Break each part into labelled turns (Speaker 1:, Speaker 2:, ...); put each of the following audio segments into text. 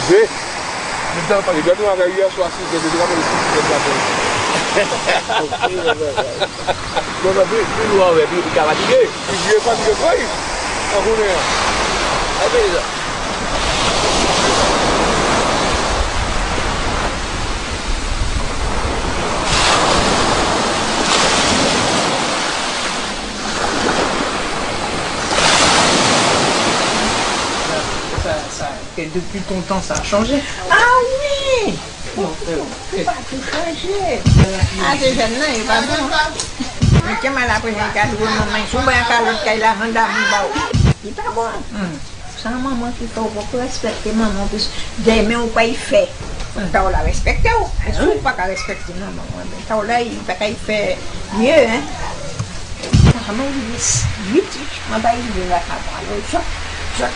Speaker 1: bébé. Il doit nous avoir hier soir 6 de la
Speaker 2: Et depuis ton temps, ça a changé.
Speaker 3: Ah oui! C'est pas tout changé. Ah, c'est jeune, non, il va bon. Mais tiens, mal après, j'ai un cadeau, maman, souvent un cadeau qui a rendu à mon il pas bon. C'est un maman qui faut beaucoup respecter maman, parce d'aimer ou pas il fait. T'as la respecter ou? Est-ce qu'on pas qu'à respecter maman? T'as là, il pas qu'il fait mieux, hein? Maman, il est 8, je m'en vais de la cabane. Je vais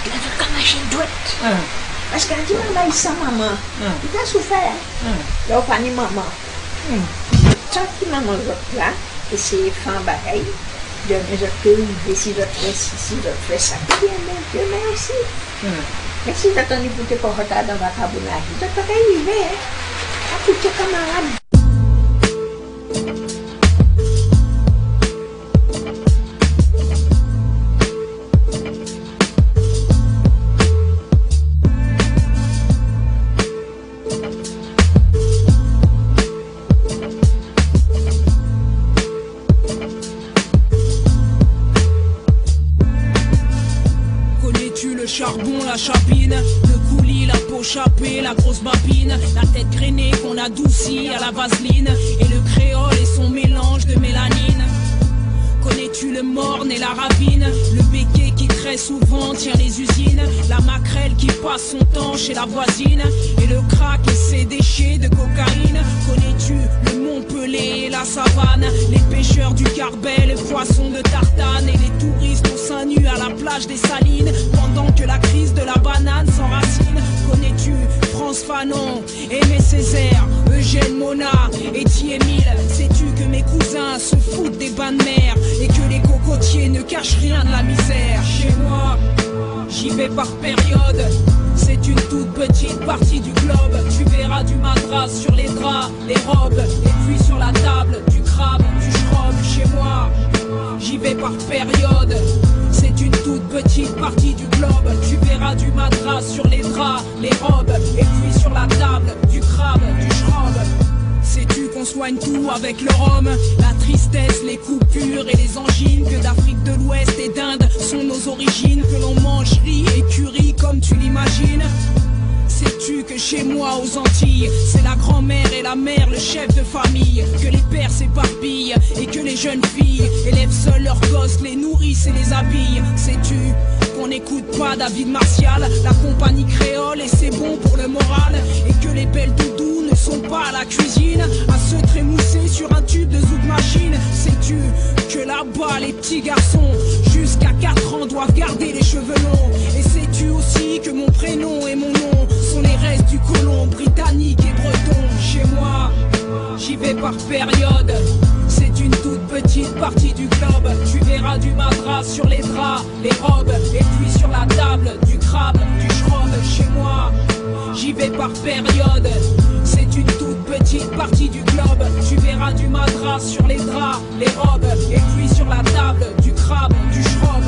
Speaker 3: machine douette. Parce que quand tu m'as dit ça, maman, il a souffert. Il a pas ni maman. Tant que maman est là, et c'est fin bagaille, de mes autres et si je fais ci, si je fais ça, bien, Dieu merci. Mais si tu as attendu pour te corroter dans la cabane, tu n'as pas arrivé, hein? À tous tes camarades.
Speaker 4: Charbon, la chapine, le coulis, la peau chapée, la grosse babine, la tête grainée qu'on adoucit à la vaseline, et le créole et son mélange de mélanine. Connais-tu le morne et la rapine, le béquet qui très souvent tient les usines, la maquerelle qui passe son temps chez la voisine, et le crack et ses déchets de cocaïne. Connais-tu le Montpellier et la savane, les pêcheurs du Carbet, les poissons de Tartane, et les touristes au sein nu à la plage des Salines, pendant que la crise de la banane s'enracine. Connais-tu France Fanon, Aimé Césaire, Eugène Mona et Émile? Sais-tu que mes cousins se foutent des bains de mer et que les cocotiers ne cachent rien de la misère? Chez moi, j'y vais par période. C'est une toute petite partie du globe. Tu verras du madras sur les draps, les robes, et puis sur la table, du crabe, du schrob. Chez moi, j'y vais par période. C'est une toute petite partie du globe. Tu verras du madras sur les draps, les robes, et puis sur la table, du crabe, du schrob. Sais-tu qu'on soigne tout avec le rhum? La tristesse, les coupures et les angines, que d'Afrique de l'Ouest et d'Inde sont nos origines, que l'on mange riz et curry comme tu l'imagines. Sais-tu que chez moi aux Antilles, c'est la grand-mère et la mère, le chef de famille, que les pères s'éparpillent et que les jeunes filles élèvent seuls leurs gosses, les nourrissent et les habillent? Sais-tu qu'on n'écoute pas David Martial, la compagnie créole et c'est bon pour le moral, et que les belles doudous ne sont pas à la cuisine à se trémousser sur un tube de zouk machine? Sais-tu que là-bas les petits garçons jusqu'à 4 ans doivent garder les cheveux longs? Et sais-tu aussi que mon prénom et mon nom sont les restes du colon britannique et breton? Chez moi, j'y vais par période. C'est une toute petite partie du globe. Tu verras du madras sur les draps, les robes, et puis sur la table, du crabe, du schrob. Chez moi, j'y vais par période. C'est une toute petite partie du globe. Tu verras du madras sur les draps, les robes, et puis sur la table, du crabe, du schrob.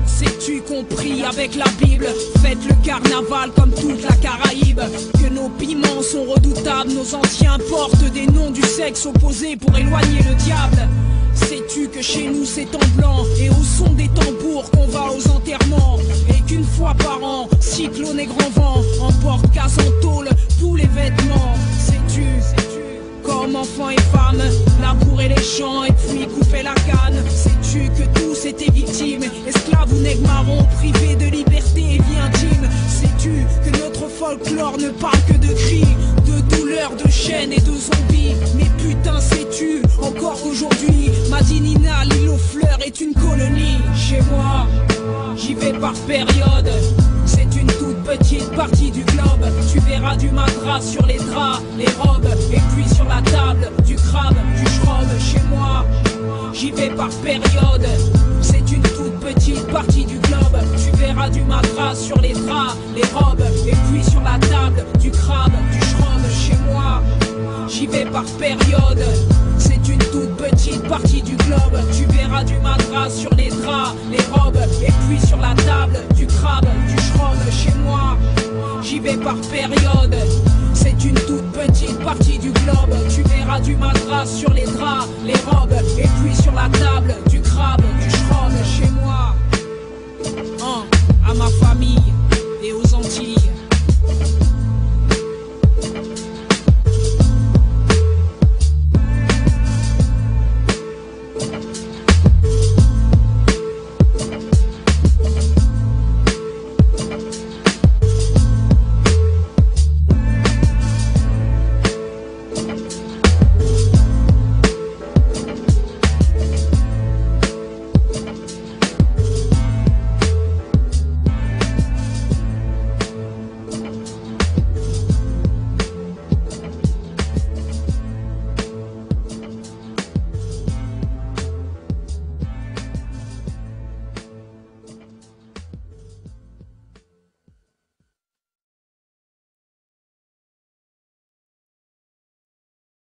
Speaker 4: Sais-tu compris avec la Bible, faites le carnaval comme toute la Caraïbe, que nos piments sont redoutables, nos anciens portent des noms du sexe opposé pour éloigner le diable? Sais-tu que chez nous c'est en blanc et au son des tambours qu'on va aux enterrements, et qu'une fois par an, cyclone et grand vent emportent casse en tôle tous les vêtements? Sais-tu comme enfants et femmes, labourer les champs et puis couper la canne? Sais-tu que tous étaient victimes, esclaves ou nègres marrons, privés de liberté et vie intime? Sais-tu que notre folklore ne parle que de cris, de douleurs, de chaînes et de zombies? Mais putain, sais-tu encore qu'aujourd'hui, Madinina, l'île aux fleurs est une colonie? Chez moi, j'y vais par période. C'est une toute petite partie du globe. Tu verras du madras sur les draps, les robes, et puis sur la table, du crabe, du schrob. Chez moi, j'y vais par période. C'est une toute petite partie du globe. Tu verras verras du matras sur les draps, les robes, et puis sur la table, du crabe, du schromm chez moi. J'y vais par période, c'est une toute petite partie du globe. Tu verras du matras sur les draps, les robes, et puis sur la table, du crabe, du schromm chez moi. J'y vais par période, c'est une toute petite partie du globe. Tu verras du matras sur les draps, les robes, et puis sur la table.